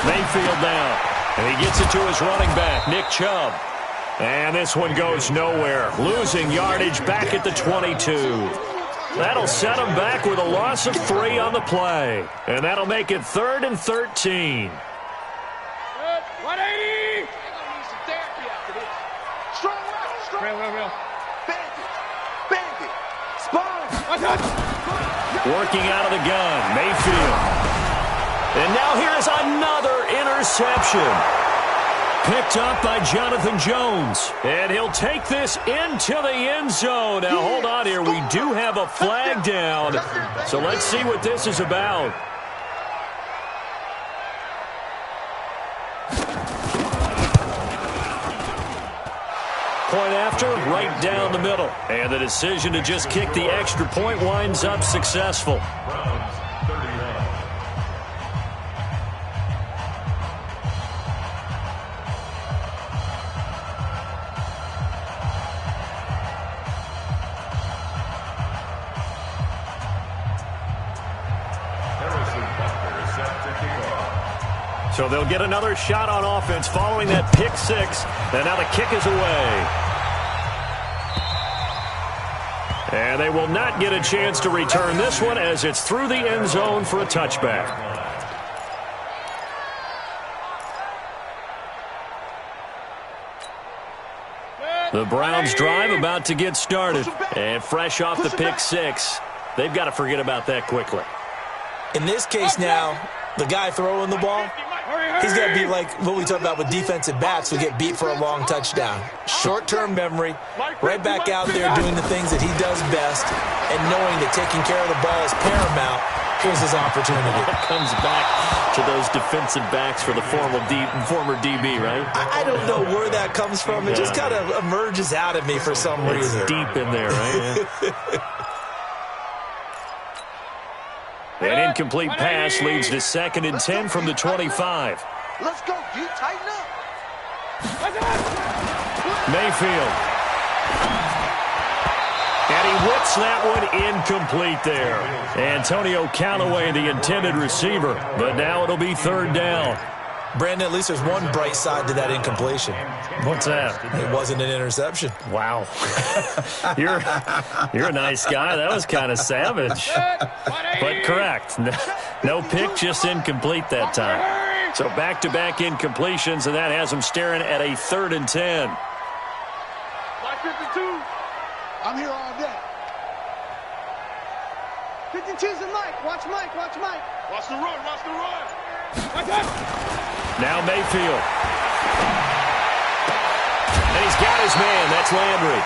Mayfield down, and he gets it to his running back, Nick Chubb. And this one goes nowhere, losing yardage back at the 22. That'll set him back with a loss of 3 on the play. And that'll make it 3rd and 13. 180! Strong left, strong. Real. Bandit. Spine. Working out of the gun, Mayfield. And now here's another interception. Picked up by Jonathan Jones. And he'll take this into the end zone. Now, hold on here. We do have a flag down. So let's see what this is about. Point after, right down the middle. And the decision to just kick the extra point winds up successful. So they'll get another shot on offense following that pick six. And now the kick is away. And they will not get a chance to return this one as it's through the end zone for a touchback. The Browns drive about to get started. And fresh off the pick six, they've got to forget about that quickly. In this case now, the guy throwing the ball, he's got to be like what we talk about with defensive backs who get beat for a long touchdown. Short-term memory, right back out there doing the things that he does best, and knowing that taking care of the ball is paramount. Here's his opportunity. Comes back to those defensive backs for the former DB, right? I don't know where that comes from. It just kind of emerges out of me for some reason. It's deep in there, right? An incomplete pass leads to 2nd and 10 from the 25. Let's go, D. Tighten up. Mayfield. And he whips that one incomplete there. Antonio Callaway, the intended receiver. But now it'll be 3rd down. Brandon, at least there's one bright side to that incompletion. What's that? It wasn't an interception. Wow. You're a nice guy. That was kind of savage. But correct. No pick, just incomplete that time. So back-to-back incompletions, and that has him staring at a 3rd and 10. Mike 52. I'm here all day. 52's the Mike. Watch Mike. Watch Mike. Watch the run. Watch the run. Now Mayfield. And he's got his man. That's Landry.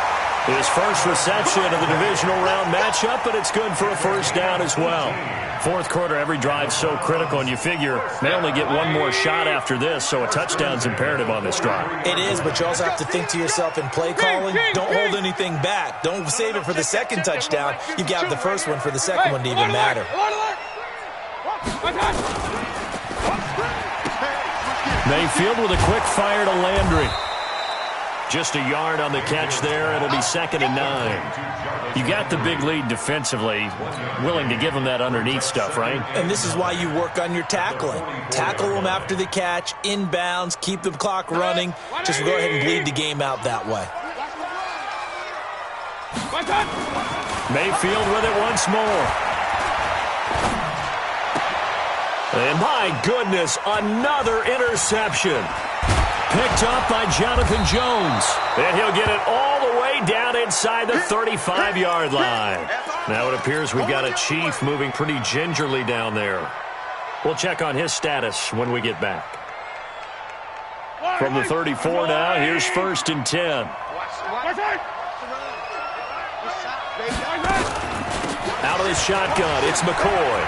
His first reception of the divisional round matchup, but it's good for a 1st down as well. 4th quarter, every drive's so critical, and you figure they only get one more shot after this, so a touchdown's imperative on this drive. It is, but you also have to think to yourself in play calling, don't hold anything back. Don't save it for the 2nd touchdown. You got the 1st one for the 2nd one to even matter. Mayfield with a quick fire to Landry. Just a yard on the catch there. It'll be 2nd and 9. You got the big lead defensively. Willing to give them that underneath stuff, right? And this is why you work on your tackling. Tackle them after the catch, inbounds, keep the clock running. Just go ahead and bleed the game out that way. Mayfield with it once more. And my goodness, another interception. Picked up by Jonathan Jones. And he'll get it all the way down inside the 35-yard line. Now it appears we've got a Chief moving pretty gingerly down there. We'll check on his status when we get back. From the 34 now, here's 1st and 10. Out of the shotgun, it's McCoy.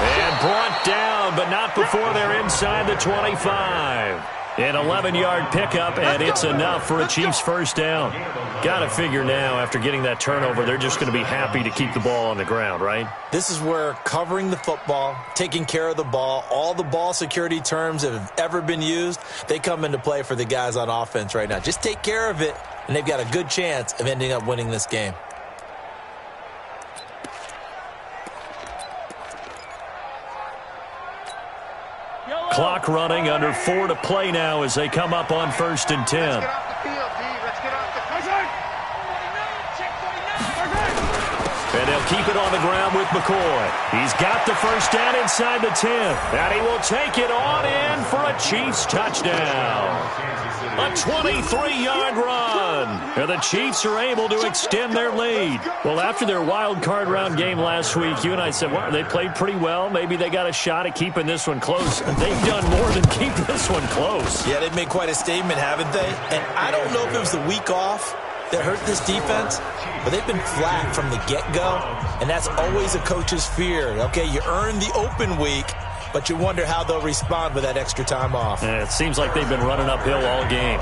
And brought down, but not before they're inside the 25. An 11-yard pickup, and it's enough for a Chiefs 1st down. Got to figure now, after getting that turnover, they're just going to be happy to keep the ball on the ground, right? This is where covering the football, taking care of the ball, all the ball security terms that have ever been used, they come into play for the guys on offense right now. Just take care of it, and they've got a good chance of ending up winning this game. Clock running, under 4 to play now as they come up on 1st and 10. Let's get off the field, D. Let's get off the field. And they'll keep it on the ground with McCoy. He's got the first down inside the 10. And he will take it on in for a Chiefs touchdown. A 23-yard run. And the Chiefs are able to extend their lead. Well, after their wild card round game last week, you and I said, well, they played pretty well. Maybe they got a shot at keeping this one close. They've done more than keep this one close. Yeah, they've made quite a statement, haven't they? And I don't know if it was the week off that hurt this defense, but they've been flat from the get-go, and that's always a coach's fear. Okay, you earn the open week, but you wonder how they'll respond with that extra time off. And it seems like they've been running uphill all game.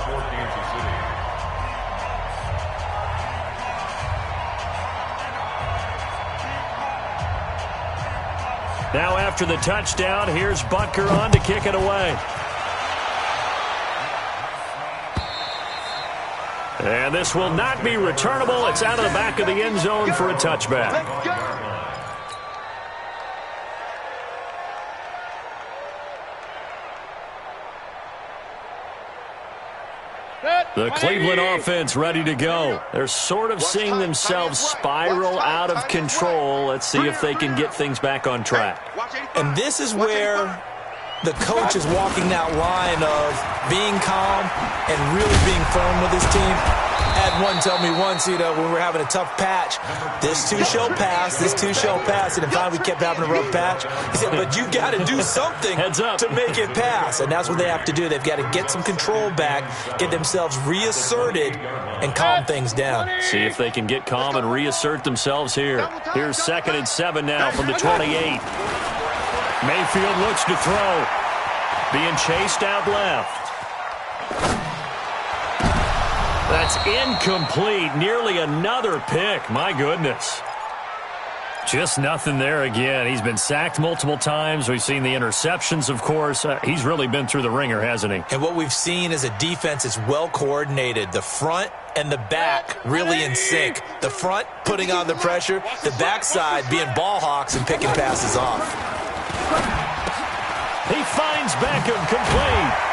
Now after the touchdown, here's Butker on to kick it away. And this will not be returnable. It's out of the back of the end zone for a touchback. The Cleveland offense ready to go. They're sort of seeing themselves spiral out of control. Let's see if they can get things back on track. And this is where the coach is walking that line of being calm and really being firm with his team. I had one tell me once, when we were having a tough patch, this too shall pass, this too shall pass, and finally we kept having a rough patch. He said, but you got to do something to make it pass, and that's what they have to do. They've got to get some control back, get themselves reasserted, and calm things down. See if they can get calm and reassert themselves here. Here's 2nd and 7 now from the 28. Mayfield looks to throw. Being chased out left. That's incomplete. Nearly another pick. My goodness. Just nothing there again. He's been sacked multiple times. We've seen the interceptions, of course. He's really been through the ringer, hasn't he? And what we've seen is a defense that's well coordinated. The front and the back really in sync. The front putting on the pressure. The backside being ball hawks and picking passes off. He finds Beckham complete.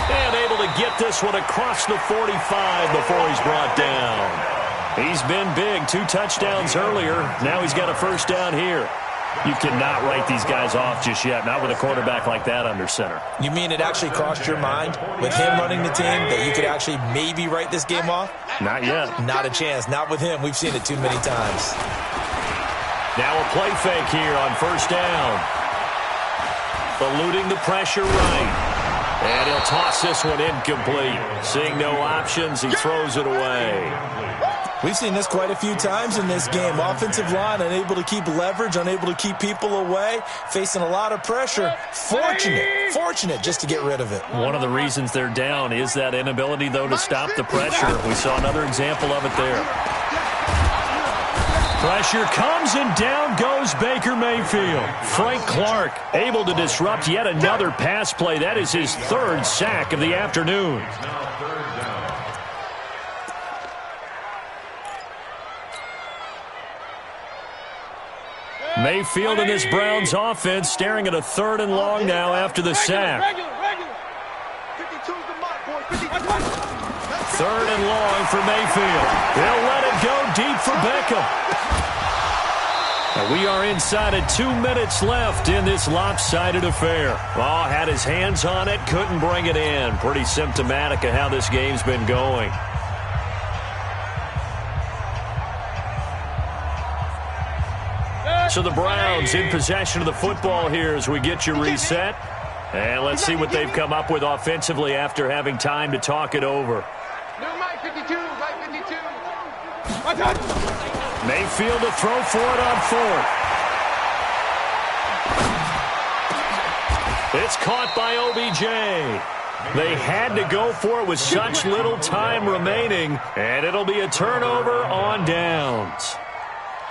And able to get this one across the 45 before he's brought down. He's been big. 2 touchdowns earlier. Now he's got a first down here. You cannot write these guys off just yet, not with a quarterback like that under center. You mean it actually crossed your mind with him running the team that you could actually maybe write this game off? Not yet. Not a chance. Not with him. We've seen it too many times. Now a play fake here on first down. Eluding the pressure right. And he'll toss this one incomplete. Seeing no options, he throws it away. We've seen this quite a few times in this game. Offensive line unable to keep leverage, unable to keep people away, facing a lot of pressure. Fortunate just to get rid of it. One of the reasons they're down is that inability, though, to stop the pressure. We saw another example of it there. Pressure comes, and down goes Baker Mayfield. Frank Clark able to disrupt yet another pass play. That is his 3rd sack of the afternoon. Mayfield and this Browns offense staring at a 3rd and long now after the sack. 3rd and long for Mayfield. They'll let it go deep for Beckham. And we are inside of 2 minutes left in this lopsided affair. Oh, had his hands on it, couldn't bring it in. Pretty symptomatic of how this game's been going. So the Browns in possession of the football here as we get you reset. And let's see what they've come up with offensively after having time to talk it over. Mayfield to throw for it on 4th. It's caught by OBJ. They had to go for it with such little time remaining, and it'll be a turnover on downs.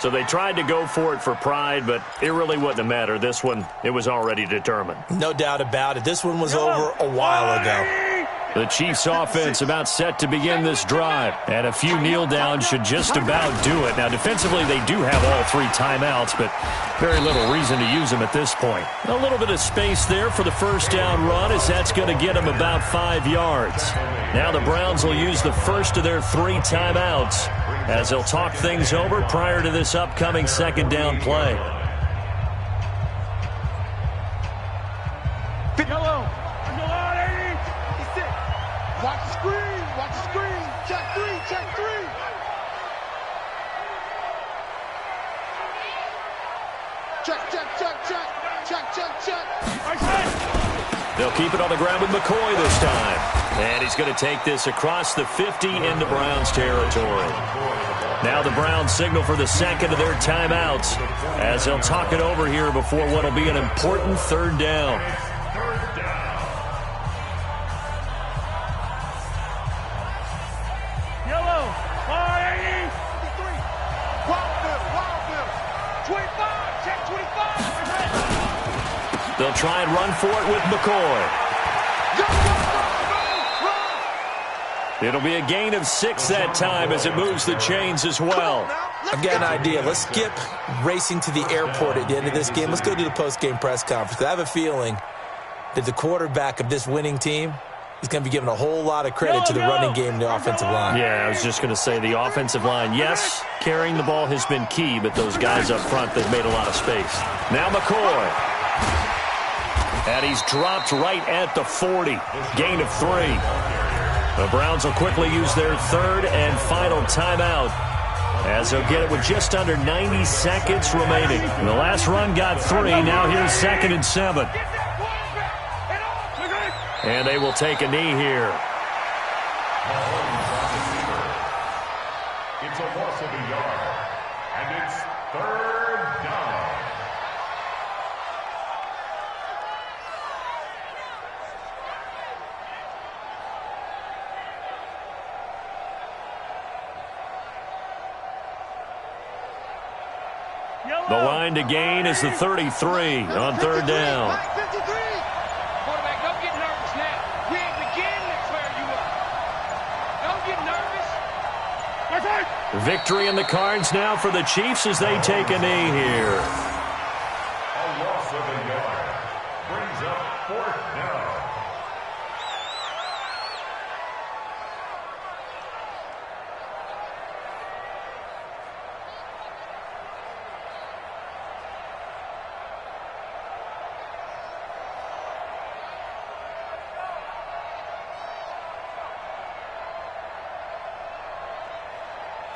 So they tried to go for it for pride, but it really wouldn't have mattered. This one, it was already determined. No doubt about it. This one was over a while ago. The Chiefs offense about set to begin this drive. And a few kneel downs should just about do it. Now, defensively, they do have all 3 timeouts, but very little reason to use them at this point. A little bit of space there for the first down run, as that's going to get them about 5 yards. Now the Browns will use the first of their 3 timeouts as they'll talk things over prior to this upcoming second down play. Yellow. Watch the screen. Watch the screen. Check 3. Check 3. Check, check, check, check. Check, check, check. They'll keep it on the ground with McCoy this time. And he's going to take this across the 50 into Browns territory. Now the Browns signal for the second of their timeouts as they'll talk it over here before what will be an important third down. They'll try and run for it with McCoy. It'll be a gain of 6 that time as it moves the chains as well. I've got an idea. Let's skip racing to the airport at the end of this game. Let's go to the post-game press conference. I have a feeling that the quarterback of this winning team is going to be given a whole lot of credit to the running game and the offensive line. Yeah, I was just going to say the offensive line. Yes, carrying the ball has been key, but those guys up front, they've made a lot of space. Now McCoy. And he's dropped right at the 40. Gain of 3. The Browns will quickly use their third and final timeout as they'll get it with just under 90 seconds remaining. The last run got 3. Now here's 2nd and 7. And they will take a knee here. It's a loss of a yard. And it's 3rd down. The line to gain is the 33 on 3rd down. Quarterback, don't get nervous now. We ain't beginning to clear you up. Don't get nervous. Victory in the cards now for the Chiefs as they take a knee here. A loss of a yard. Brings up 4th down.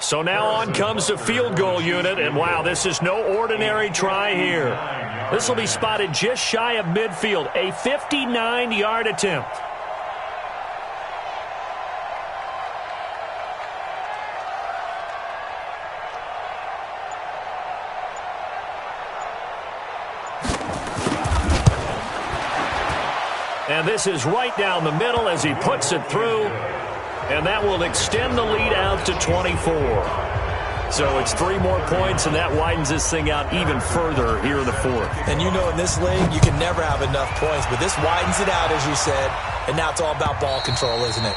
So now on comes the field goal unit, and wow, this is no ordinary try here. This will be spotted just shy of midfield, a 59-yard attempt. And this is right down the middle as he puts it through. And that will extend the lead out to 24. So it's 3 more points, and that widens this thing out even further here in the 4th. And you know in this league, you can never have enough points, but this widens it out, as you said, and now it's all about ball control, isn't it?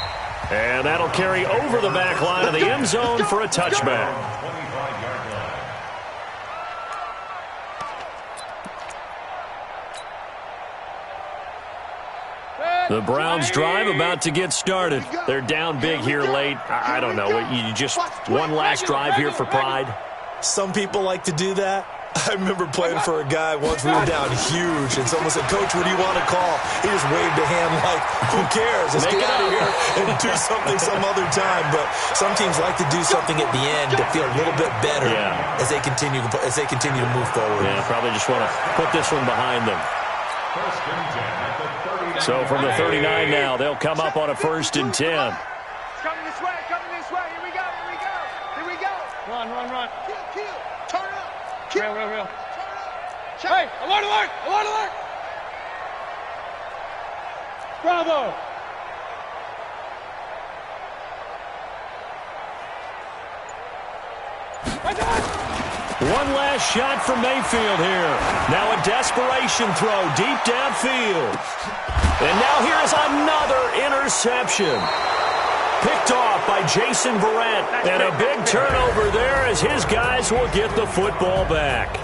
And that'll carry over the back line of the end zone for a touchback. The Browns drive about to get started. They're down big here late. I don't know. You just one last drive here for pride. Some people like to do that. I remember playing for a guy once. We were down huge, and someone said, "Coach, what do you want to call?" He just waved a hand like, "Who cares? Let's get out of here and do something some other time." But some teams like to do something at the end to feel a little bit better as they continue to move forward. Yeah, probably just want to put this one behind them. So from the 39 now, they'll come up on a 1st and 10. Coming this way, here we go. Run. Kill. Turn up. Kill. Real. Hey, alert. Bravo. Right on. One last shot from Mayfield here. Now a desperation throw deep downfield. And now here is another interception. Picked off by Jason Verrett. And a big turnover there as his guys will get the football back.